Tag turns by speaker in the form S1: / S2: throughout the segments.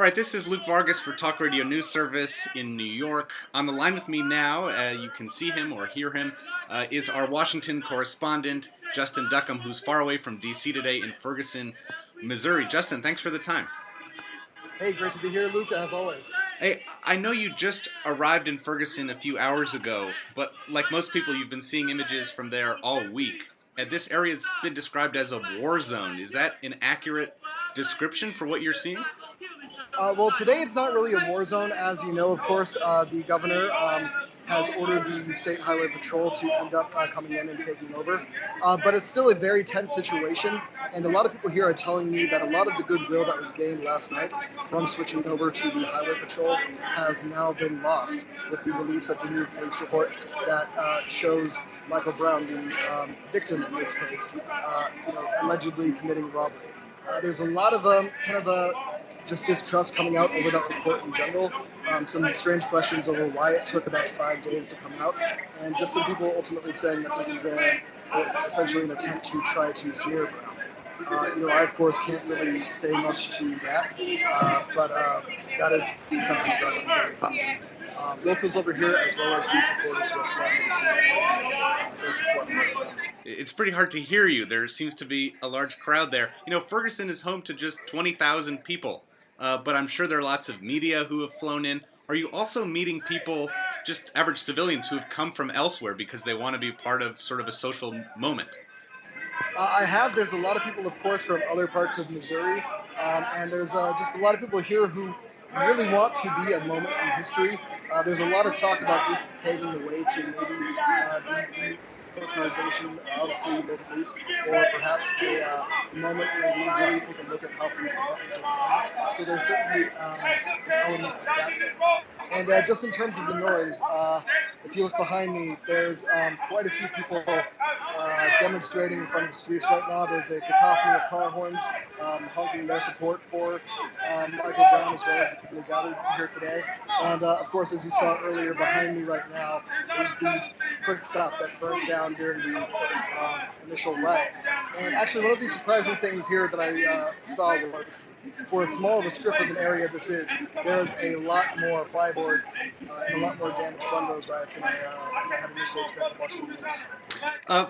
S1: All right, this is Luke Vargas for Talk Radio News Service in New York. On the line with me now, you can see him or hear him, is our Washington correspondent, Justin Duckham, who's far away from D.C. today in Ferguson, Missouri. Justin, thanks for the time.
S2: Hey, great to be here, Luke, as always.
S1: Hey, I know you just arrived in Ferguson a few hours ago, but like most people, you've been seeing images from there all week. And this area has been described as a war zone. Is that an accurate description for what you're seeing?
S2: Well, today it's not really a war zone, as you know. Of course, the governor has ordered the State Highway Patrol to end up coming in and taking over. But it's still a very tense situation, and a lot of people here are telling me that a lot of the goodwill that was gained last night from switching over to the Highway Patrol has now been lost with the release of the new police report that shows Michael Brown, the victim in this case, allegedly committing robbery. There's a lot of just distrust coming out over that report in general. Some strange questions over why it took about 5 days to come out, and just some people ultimately saying that this is essentially an attempt to try to smear Brown. I of course can't really say much to that, but that is the sentiment that I'm getting from the locals over here, as well as the supporters who have flown into their support.
S1: It's pretty hard to hear you. There seems to be a large crowd there. Ferguson is home to just 20,000 people, but I'm sure there are lots of media who have flown in. Are you also meeting people, just average civilians, who have come from elsewhere because they want to be part of sort of a social moment?
S2: I have. There's a lot of people, of course, from other parts of Missouri, and there's just a lot of people here who really want to be a moment in history. There's a lot of talk about this paving the way to maybe the militarization of the local police, or perhaps a moment where we really take a look at how police departments are run. So there's certainly an element of that. And just in terms of the noise, if you look behind me, there's quite a few people demonstrating in front of the streets right now. There's a cacophony of car horns honking their support for Michael Brown, as well as the people gathered here today. And of course, as you saw earlier behind me right now, is the quick stop that burned down during the initial riots. And actually, one of the surprising things here that I saw was, for as small of a strip of an area this is, there's a lot more plyboard and a lot more damage from those riots than I had initially expected watching the news.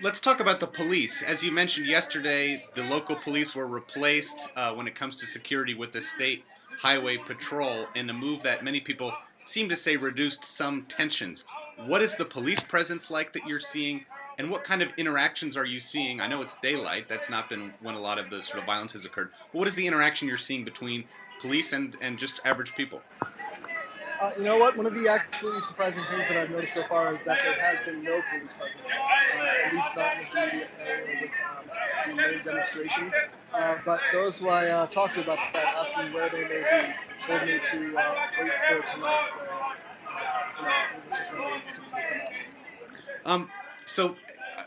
S1: Let's talk about the police. As you mentioned yesterday, the local police were replaced when it comes to security with the State Highway Patrol, in a move that many people seem to say reduced some tensions. What is the police presence like that you're seeing, and what kind of interactions are you seeing? I know it's daylight. That's not been when a lot of the sort of violence has occurred. But what is the interaction you're seeing between police and just average people?
S2: You know what? One of the actually surprising things that I've noticed so far is that there has been no police presence, at least not in this immediate area with the main demonstration. But those who I talked to about that, asking where they may be, told me to wait for tonight, which is when they typically come out.
S1: So,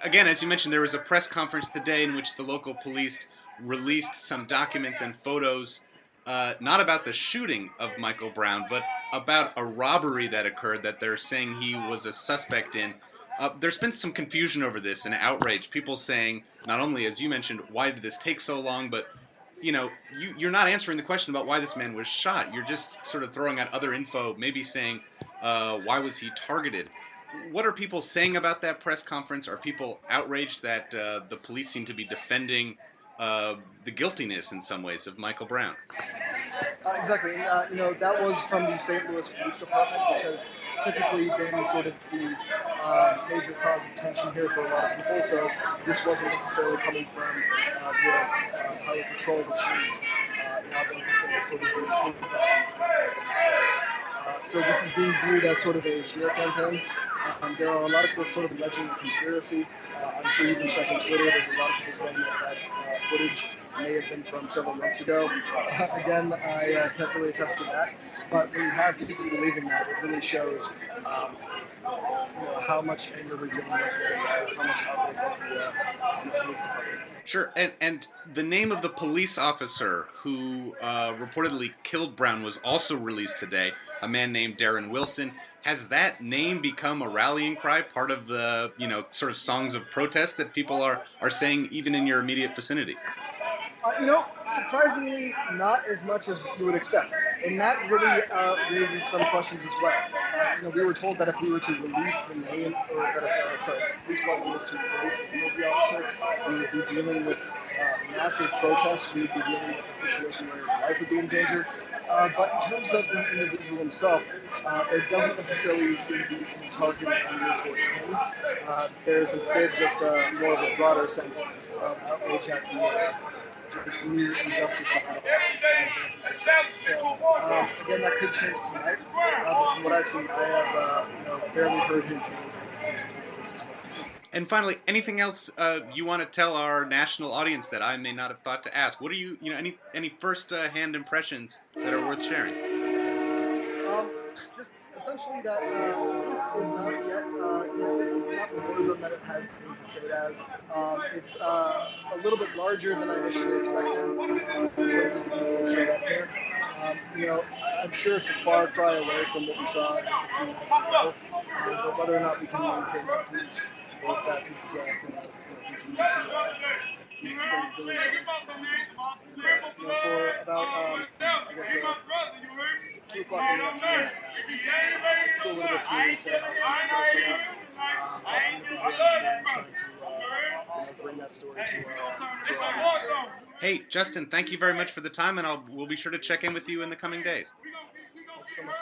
S1: again, as you mentioned, there was a press conference today in which the local police released some documents and photos, not about the shooting of Michael Brown, but about a robbery that occurred that they're saying he was a suspect in. There's been some confusion over this and outrage. People saying, not only, as you mentioned, why did this take so long, but you're not answering the question about why this man was shot. You're just sort of throwing out other info, maybe saying, why was he targeted? What are people saying about that press conference? Are people outraged that the police seem to be defending the guiltiness in some ways of Michael Brown?
S2: Exactly. That was from the St. Louis Police Department, which has typically been sort of the major cause of tension here for a lot of people. So this wasn't necessarily coming from the Highway Patrol, which is now been considered sort of the good presence. So this is being viewed as sort of a smear campaign. There are a lot of people sort of alleging a conspiracy. I'm sure you've been checking Twitter. There's a lot of people saying that footage may have been from several months ago. Again, I can't really attest to that. But when you have people believing that, it really shows how much anger we're dealing with and how much outrage at the police department.
S1: Sure, and the name of the police officer who reportedly killed Brown was also released today, a man named Darren Wilson. Has that name become a rallying cry, part of the, sort of songs of protest that people are saying even in your immediate vicinity?
S2: Surprisingly, not as much as you would expect, and that really raises some questions as well. We were told that if we were to release the name, or that if, sorry, the police department was to release the name of the officer, we would be dealing with massive protests. We would be dealing with a situation where his life would be in danger. But in terms of the individual himself, there doesn't necessarily seem to be any targeting anger towards him. There's instead just more of a broader sense of outrage at the just mere injustice of it all. So, again, that could change tonight. But from what I've seen, I have barely heard his name since this is.
S1: And finally, anything else you want to tell our national audience that I may not have thought to ask? What are any first-hand impressions that are worth sharing?
S2: Just essentially that this is not yet, this is not the war zone that it has been portrayed as. It's a little bit larger than I initially expected in terms of the people who showed up here. I'm sure it's a far cry away from what we saw just a few months ago. But whether or not we can maintain that peace, or if that peace is going to continue to stay really for about, I guess, 2 o'clock in the afternoon. It's still a little bit too early to say how it's going to turn out. But I'm going to be here soon trying to bring that story to our audience.
S1: Hey, Justin, thank you very much for the time, and we'll be sure to check in with you in the coming days.
S2: Thank you so much.